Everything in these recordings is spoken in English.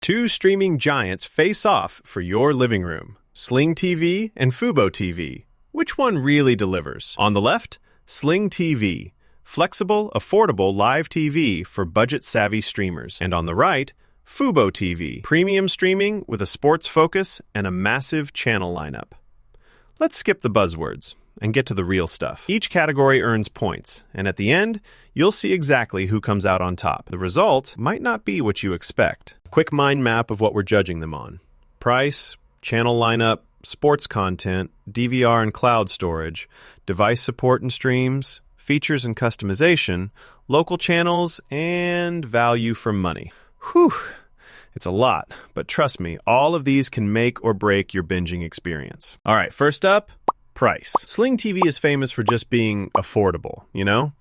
Two streaming giants face off for your living room. Sling TV and FuboTV. Which one really delivers? On the left, Sling TV. Flexible, affordable live TV for budget-savvy streamers. And on the right, FuboTV. Premium streaming with a sports focus and a massive channel lineup. Let's skip the buzzwords and get to the real stuff. Each category earns points, and at the end, you'll see exactly who comes out on top. The result might not be what you expect. Quick mind map of what we're judging them on. Price, channel lineup, sports content, DVR and cloud storage, device support and streams, features and customization, local channels, and value for money. Whew, it's a lot, but trust me, all of these can make or break your binging experience. All right, first up, price. Sling TV is famous for just being affordable, you know?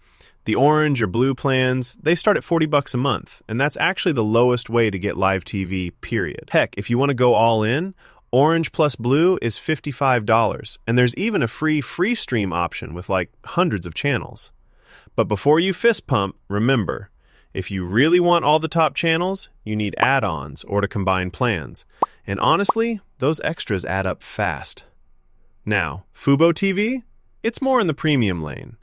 The orange or blue plans, they start at $40 a month, and that's actually the lowest way to get live TV, period. Heck, if you want to go all in, orange plus blue is $55, and there's even a free stream option with like hundreds of channels. But before you fist pump, remember, if you really want all the top channels, you need add-ons or to combine plans. And honestly, those extras add up fast. Now, FuboTV? It's more in the premium lane.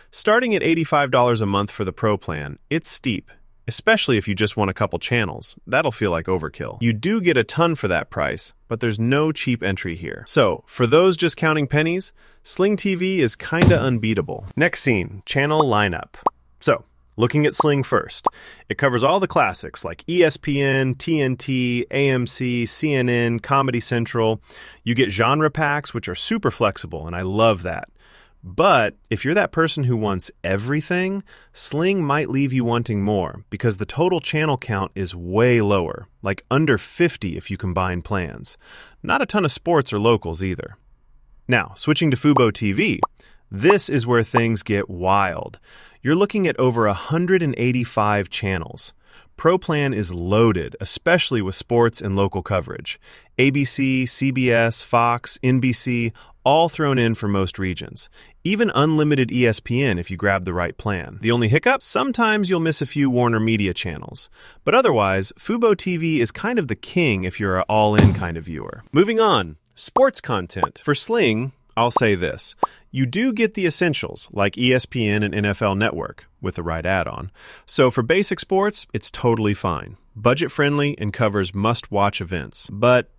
Starting at $85 a month for the Pro plan, it's steep, especially if you just want a couple channels. That'll feel like overkill. You do get a ton for that price, but there's no cheap entry here. So, for those just counting pennies, Sling TV is kinda unbeatable. Next scene, channel lineup. So, looking at Sling first, it covers all the classics like ESPN, TNT, AMC, CNN, Comedy Central. You get genre packs, which are super flexible, and I love that. But if you're that person who wants everything, Sling might leave you wanting more because the total channel count is way lower, like under 50 if you combine plans. Not a ton of sports or locals either. Now, switching to FuboTV, this is where things get wild. You're looking at over 185 channels. Pro plan is loaded, especially with sports and local coverage. ABC, CBS, Fox, NBC, all thrown in for most regions. Even unlimited ESPN if you grab the right plan. The only hiccup? Sometimes you'll miss a few Warner Media channels. But otherwise, FuboTV is kind of the king if you're an all-in kind of viewer. Moving on, sports content. For Sling, I'll say this. You do get the essentials, like ESPN and NFL Network, with the right add-on. So for basic sports, it's totally fine. Budget-friendly and covers must-watch events. But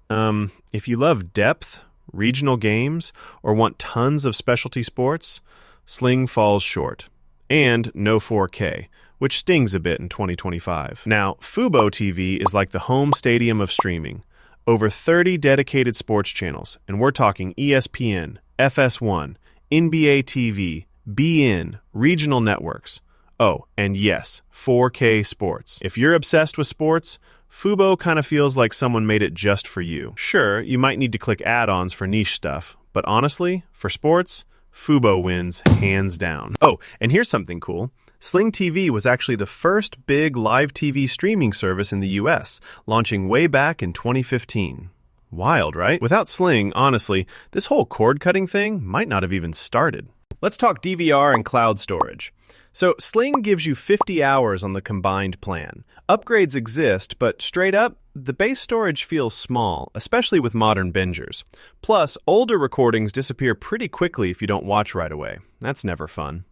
if you love depth, regional games, or want tons of specialty sports, Sling falls short. And no 4K, which stings a bit in 2025. Now, FuboTV is like the home stadium of streaming. Over 30 dedicated sports channels, and we're talking ESPN, FS1, NBA TV, BN, regional networks. Oh, and yes, 4K sports. If you're obsessed with sports, Fubo kind of feels like someone made it just for you. Sure, you might need to click add-ons for niche stuff, but honestly, for sports, Fubo wins hands down. Oh, and here's something cool. Sling TV was actually the first big live TV streaming service in the US, launching way back in 2015. Wild, right? Without Sling, honestly, this whole cord-cutting thing might not have even started. Let's talk DVR and cloud storage. So Sling gives you 50 hours on the combined plan. Upgrades exist, but straight up, the base storage feels small, especially with modern bingers. Plus, older recordings disappear pretty quickly if you don't watch right away. That's never fun.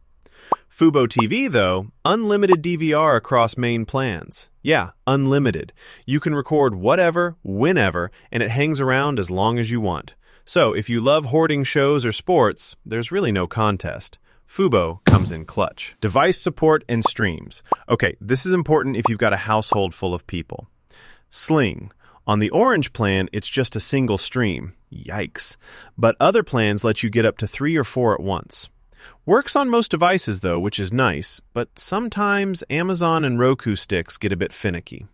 FuboTV, though, unlimited DVR across main plans. Yeah, unlimited. You can record whatever, whenever, and it hangs around as long as you want. So if you love hoarding shows or sports, there's really no contest. Fubo comes in clutch. Device support and streams. Okay, this is important if you've got a household full of people. Sling. On the orange plan, it's just a single stream. Yikes. But other plans let you get up to 3 or 4 at once. Works on most devices, though, which is nice, but sometimes Amazon and Roku sticks get a bit finicky.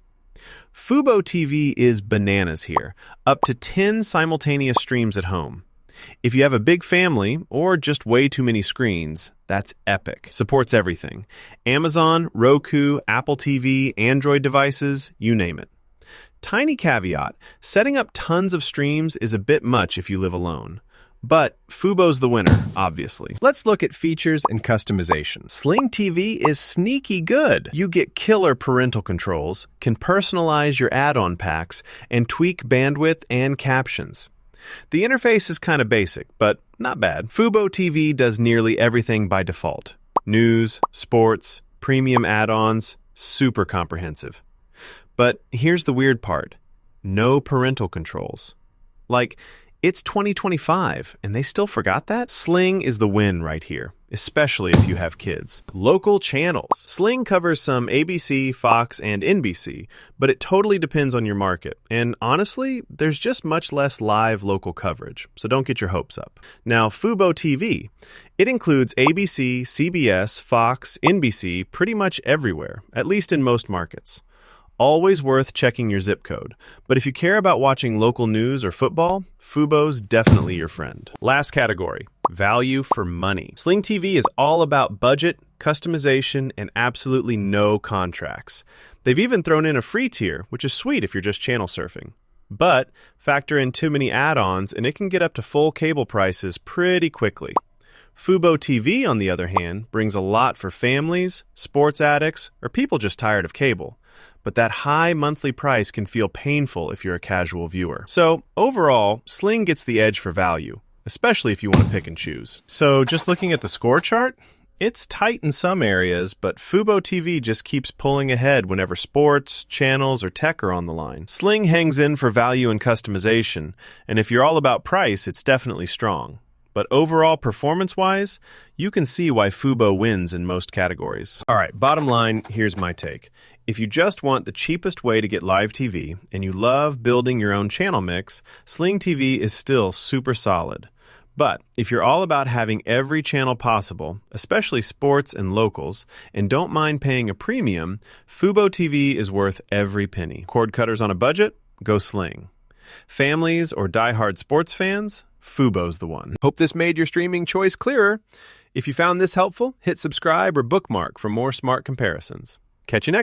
FuboTV is bananas here, up to 10 simultaneous streams at home. If you have a big family, or just way too many screens, that's epic. Supports everything. Amazon, Roku, Apple TV, Android devices, you name it. Tiny caveat, setting up tons of streams is a bit much if you live alone. But Fubo's the winner, obviously. Let's look at features and customization. Sling TV is sneaky good. You get killer parental controls, can personalize your add-on packs, and tweak bandwidth and captions. The interface is kind of basic, but not bad. Fubo TV does nearly everything by default. News, sports, premium add-ons, super comprehensive. But here's the weird part. No parental controls. Like, it's 2025, and they still forgot that? Sling is the win right here, especially if you have kids. Local channels. Sling covers some ABC, Fox, and NBC, but it totally depends on your market. And honestly, there's just much less live local coverage, so don't get your hopes up. Now, Fubo TV. It includes ABC, CBS, Fox, NBC, pretty much everywhere, at least in most markets. Always worth checking your zip code. But if you care about watching local news or football, Fubo's definitely your friend. Last category, value for money. Sling TV is all about budget, customization, and absolutely no contracts. They've even thrown in a free tier, which is sweet if you're just channel surfing. But factor in too many add-ons and it can get up to full cable prices pretty quickly. Fubo TV, on the other hand, brings a lot for families, sports addicts, or people just tired of cable. But that high monthly price can feel painful if you're a casual viewer. So, overall, Sling gets the edge for value, especially if you want to pick and choose. So, just looking at the score chart, it's tight in some areas, but Fubo TV just keeps pulling ahead whenever sports, channels, or tech are on the line. Sling hangs in for value and customization, and if you're all about price, it's definitely strong. But overall, performance-wise, you can see why Fubo wins in most categories. All right, bottom line, here's my take. If you just want the cheapest way to get live TV, and you love building your own channel mix, Sling TV is still super solid. But if you're all about having every channel possible, especially sports and locals, and don't mind paying a premium, Fubo TV is worth every penny. Cord cutters on a budget? Go Sling. Families or diehard sports fans? Fubo's the one. Hope this made your streaming choice clearer. If you found this helpful, hit subscribe or bookmark for more smart comparisons. Catch you next time.